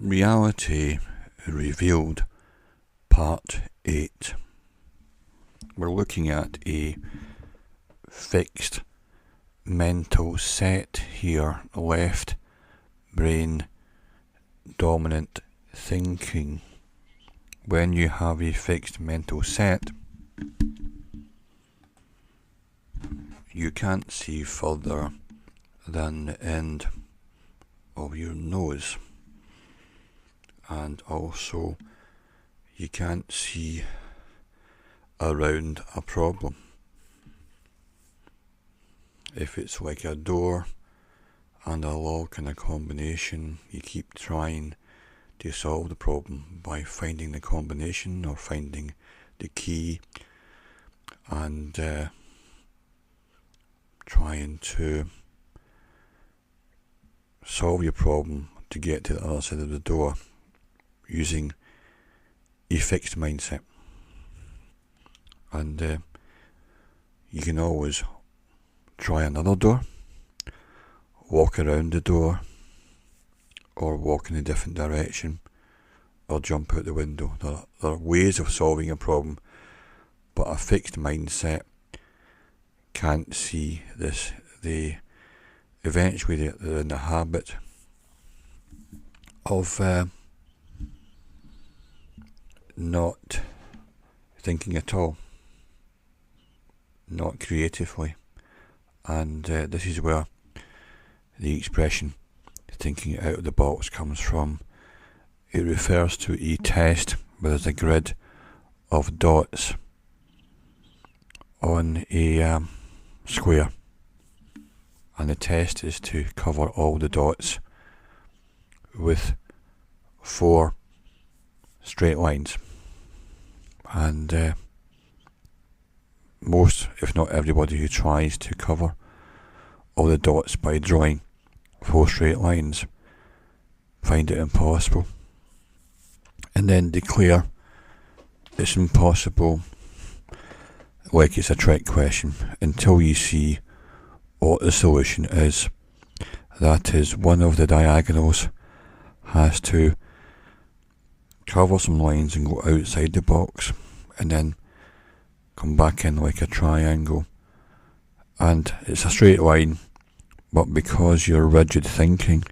Reality Revealed, Part 8. We're looking at a fixed mental set here, left brain dominant thinking. When you have a fixed mental set, you can't see further than the end of your nose, and also you can't see around a problem. If it's like a door and a lock and a combination, you keep trying to solve the problem by finding the combination or finding the key and trying to solve your problem to get to the other side of the door using a fixed mindset. And you can always try another door, walk around the door, or walk in a different direction, or jump out the window. There are ways of solving a problem, but a fixed mindset can't see this. Eventually they're in the habit of not thinking at all, not creatively, and this is where the expression thinking out of the box comes from. It refers to a test where there's a grid of dots on a square, and the test is to cover all the dots with 4 straight lines. And most, if not everybody, who tries to cover all the dots by drawing 4 straight lines find it impossible, and then declare it's impossible, like it's a trick question, until you see what the solution is. That is, one of the diagonals has to cover some lines and go outside the box, and then come back in like a triangle, and it's a straight line, but because your rigid thinking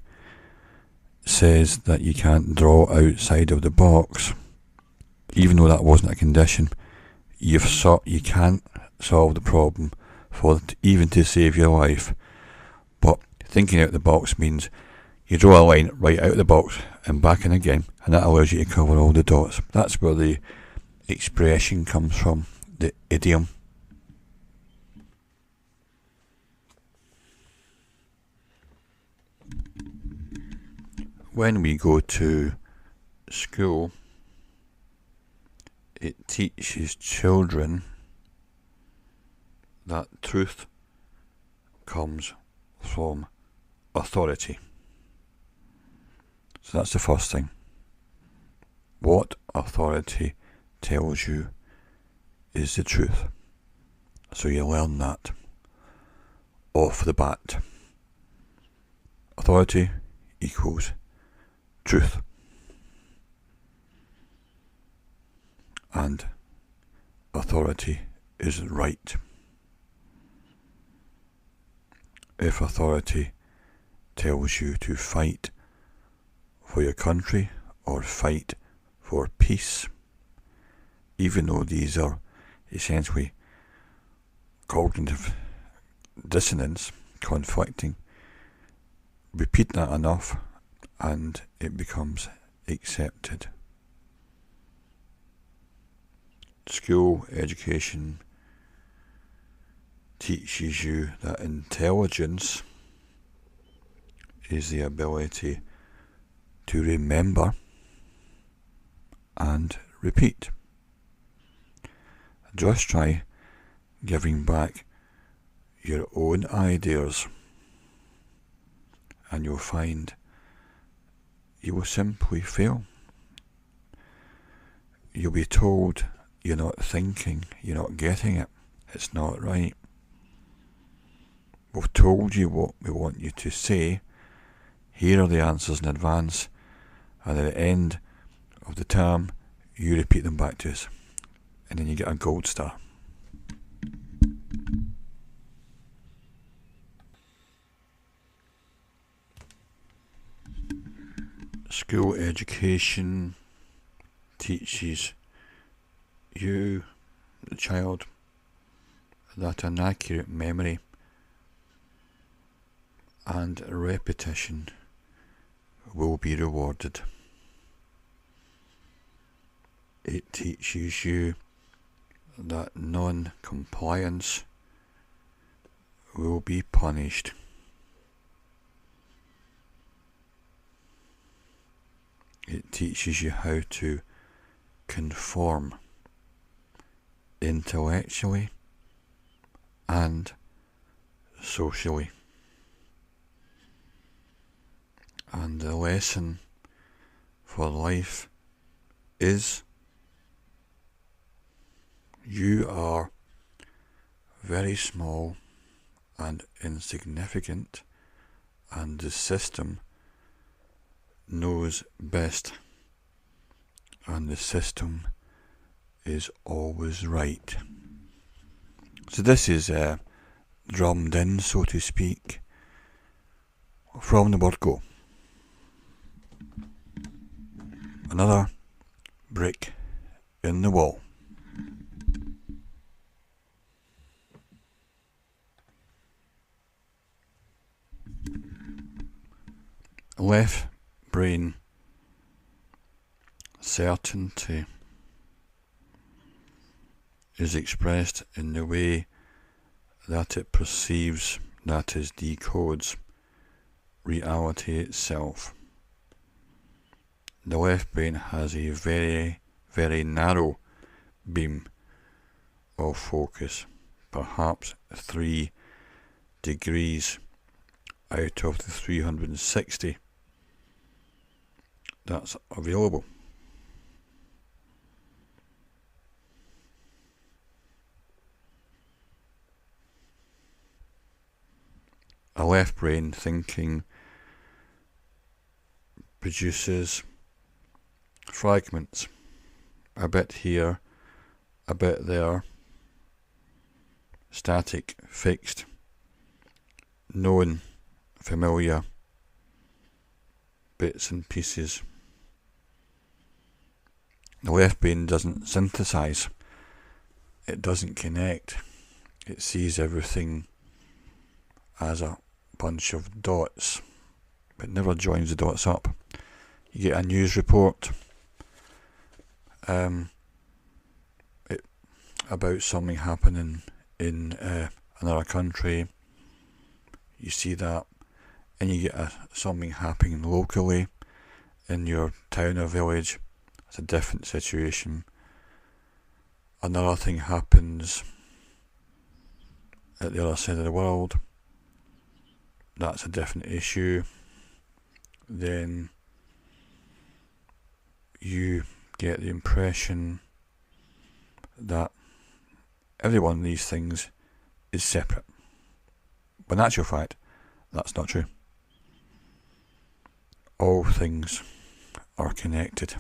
says that you can't draw outside of the box, even though that wasn't a condition, you can't solve the problem even to save your life. But thinking out the box means you draw a line right out of the box and back in again, and that allows you to cover all the dots. That's where the expression comes from, the idiom. When we go to school, it teaches children that truth comes from authority. So that's the first thing. What authority tells you is the truth. So you learn that off the bat. Authority equals truth. And authority is right. If authority tells you to fight for your country or fight for peace, even though these are essentially cognitive dissonance, conflicting, repeat that enough and it becomes accepted. School education teaches you that intelligence is the ability to remember and repeat. Just try giving back your own ideas, and you'll find you will simply fail. You'll be told you're not thinking, you're not getting it, it's not right. We've told you what we want you to say, here are the answers in advance, And at the end of the term, you repeat them back to us. And then you get a gold star. School education teaches you, the child, that an accurate memory and repetition will be rewarded. It teaches you that non-compliance will be punished. It teaches you how to conform intellectually and socially. And the lesson for life is you are very small and insignificant, and the system knows best, and the system is always right. So this is drummed in, so to speak, from the word go. Another brick in the wall. Left brain certainty is expressed in the way that it perceives, that is, decodes reality itself. The left brain has a very, very narrow beam of focus, perhaps 3 degrees out of the 360 that's available. A left brain thinking produces fragments, a bit here, a bit there, static, fixed, known, familiar, bits and pieces. The left brain doesn't synthesize, it doesn't connect, it sees everything as a bunch of dots, but never joins the dots up. You get a news report about something happening in another country. You see that, and you get something happening locally in your town or village. It's a different situation. Another thing happens at the other side of the world. That's a different issue. Then you get the impression that every one of these things is separate. But in actual fact, that's not true. All things are connected,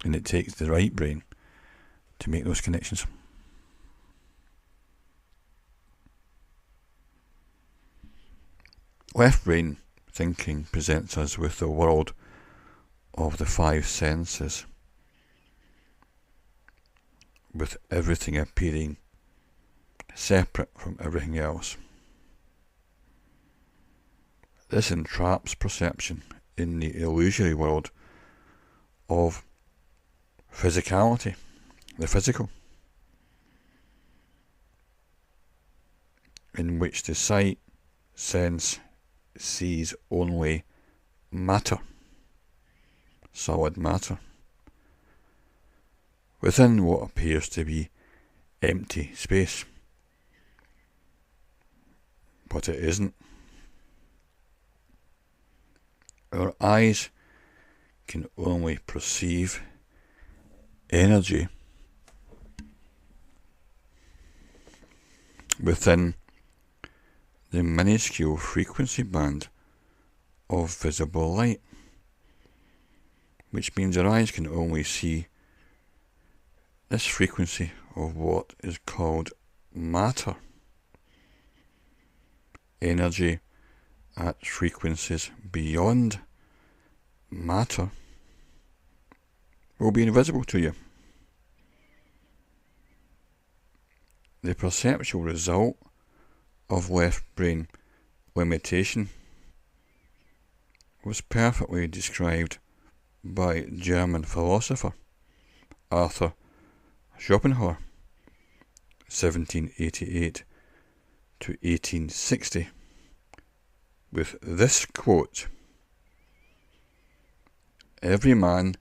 and it takes the right brain to make those connections. Left brain thinking presents us with the world of the 5 senses, with everything appearing separate from everything else. This entraps perception in the illusory world of physicality, the physical, in which the sight, sense, sees only matter, solid matter, within what appears to be empty space. But it isn't. Our eyes can only perceive energy within the minuscule frequency band of visible light. which means our eyes can only see this frequency of what is called matter. Energy at frequencies beyond matter will be invisible to you. The perceptual result of left brain limitation was perfectly described by German philosopher Arthur Schopenhauer, 1788 to 1860, with this quote: "Every man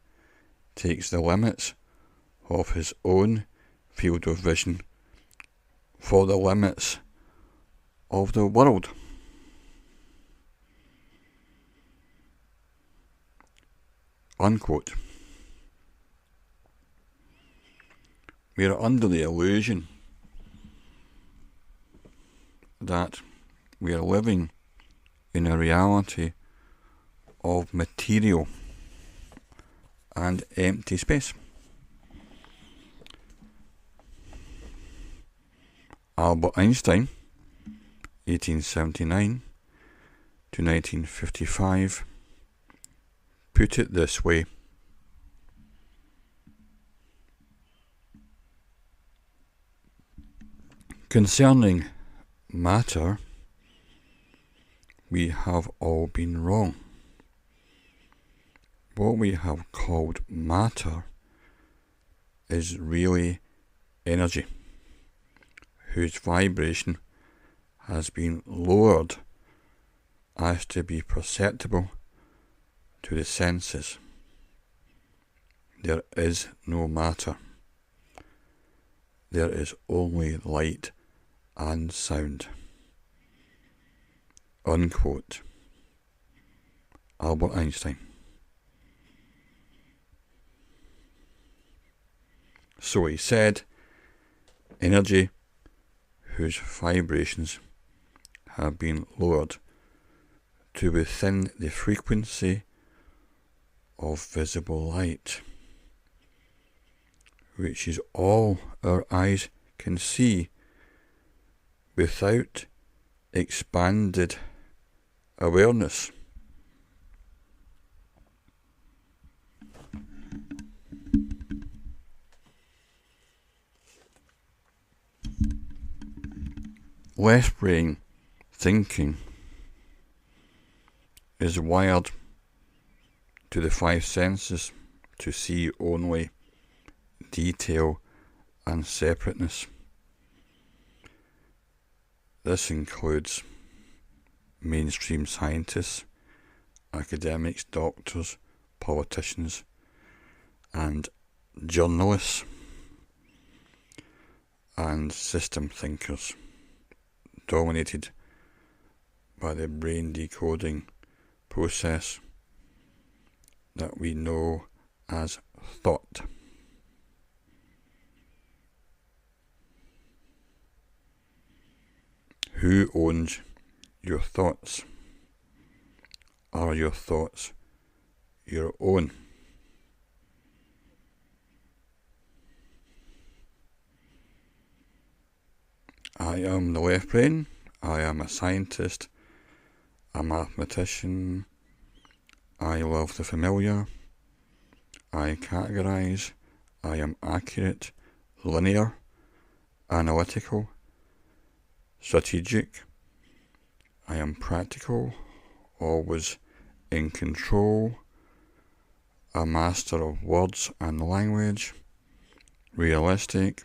takes the limits of his own field of vision for the limits of the world." Unquote. We are under the illusion that we are living in a reality of material and empty space. Albert Einstein, 1879 to 1955, put it this way: "Concerning matter, we have all been wrong. What we have called matter is really energy, whose vibration has been lowered as to be perceptible to the senses. There is no matter. There is only light and sound." Unquote. Albert Einstein. So he said, energy whose vibrations have been lowered to within the frequency of visible light, which is all our eyes can see without expanded awareness. Left brain thinking is wired to the five senses to see only detail and separateness. This includes mainstream scientists, academics, doctors, politicians, and journalists, and system thinkers, dominated by the brain decoding process that we know as thought. Who owns your thoughts? Are your thoughts your own? I am the left brain. I am a scientist, a mathematician. I love the familiar. I categorize. I am accurate, linear, analytical, strategic. I am practical, always in control, a master of words and language, realistic.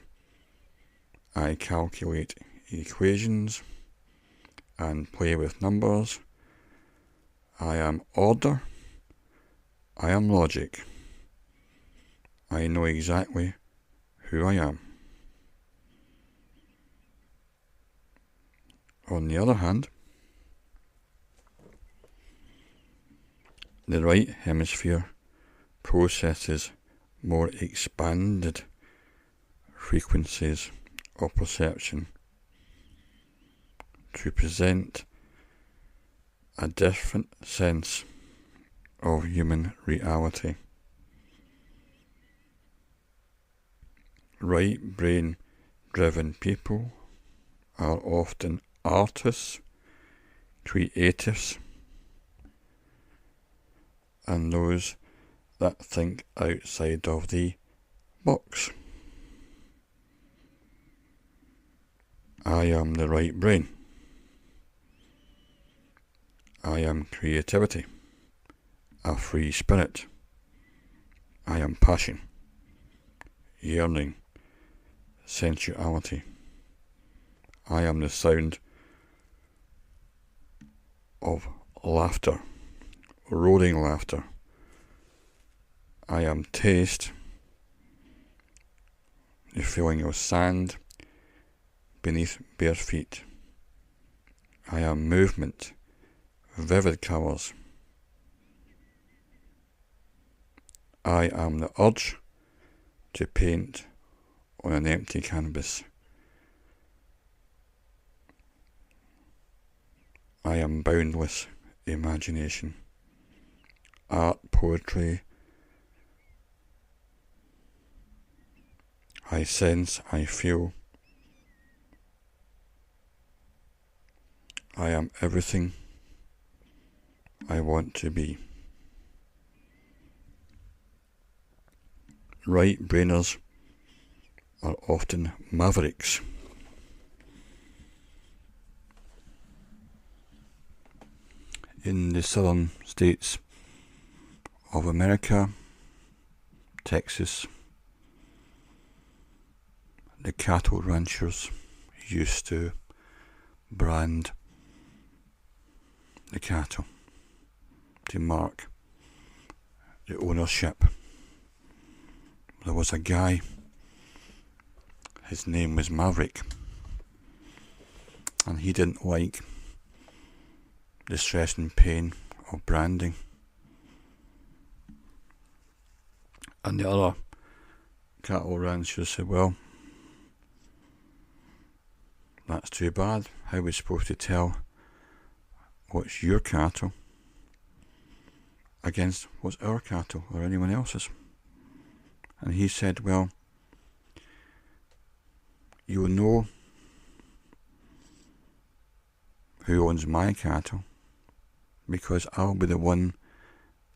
I calculate equations and play with numbers. I am order. I am logic. I know exactly who I am. On the other hand, the right hemisphere processes more expanded frequencies of perception to present a different sense of human reality. Right brain driven people are often artists, creatives, and those that think outside of the box. I am the right brain. I am creativity, a free spirit. I am passion, yearning, sensuality. I am the sound of laughter, roaring laughter. I am taste, the feeling of sand beneath bare feet. I am movement, vivid colours. I am the urge to paint on an empty canvas. I am boundless imagination, art, poetry. I sense, I feel. I am everything I want to be. Right-brainers are often mavericks. In the southern states of America, Texas, the cattle ranchers used to brand the cattle to mark the ownership. There was a guy, his name was Maverick, and he didn't like the stress and pain of branding. And the other cattle ranchers said, well, that's too bad. How are we supposed to tell what's your cattle against what's our cattle or anyone else's? And he said, well, you'll know who owns my cattle because I'll be the one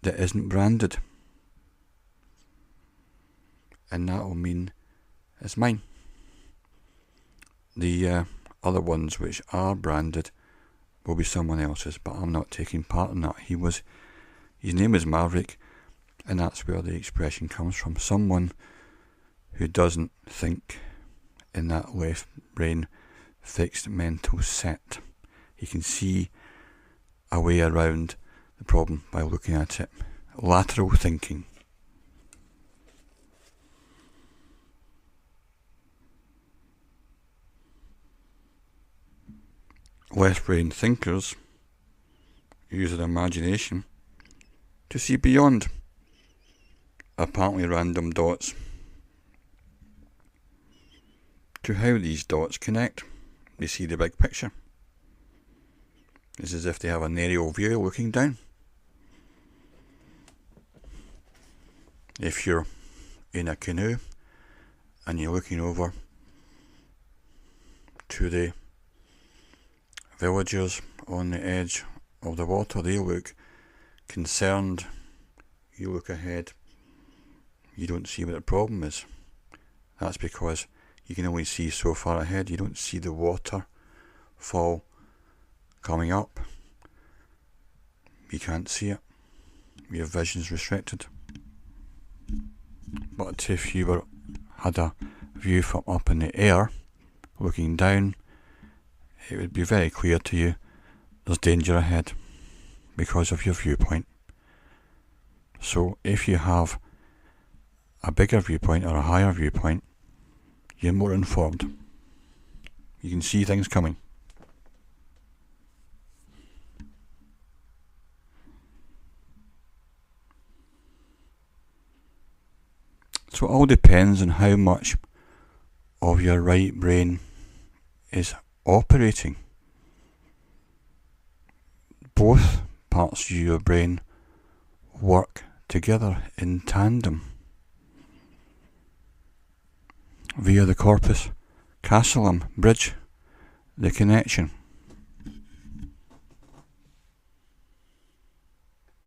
that isn't branded. And that'll mean it's mine. The other ones which are branded will be someone else's, but I'm not taking part in that. His name is Maverick, and that's where the expression comes from. Someone who doesn't think in that left brain fixed mental set. He can see a way around the problem by looking at it. Lateral thinking. Left brain thinkers use their imagination to see beyond apparently random dots to how these dots connect. They see the big picture. It's as if they have an aerial view looking down. If you're in a canoe and you're looking over to the villagers on the edge of the water, they look concerned. You look ahead, you don't see what the problem is. That's because you can only see so far ahead. You don't see the waterfall coming up. You can't see it. Your vision's restricted. But if you had a view from up in the air, looking down, it would be very clear to you there's danger ahead because of your viewpoint. So if you have a bigger viewpoint or a higher viewpoint, you're more informed. You can see things coming. So it all depends on how much of your right brain is operating. Both parts of your brain work together in tandem. via the Corpus Castleum Bridge, the connection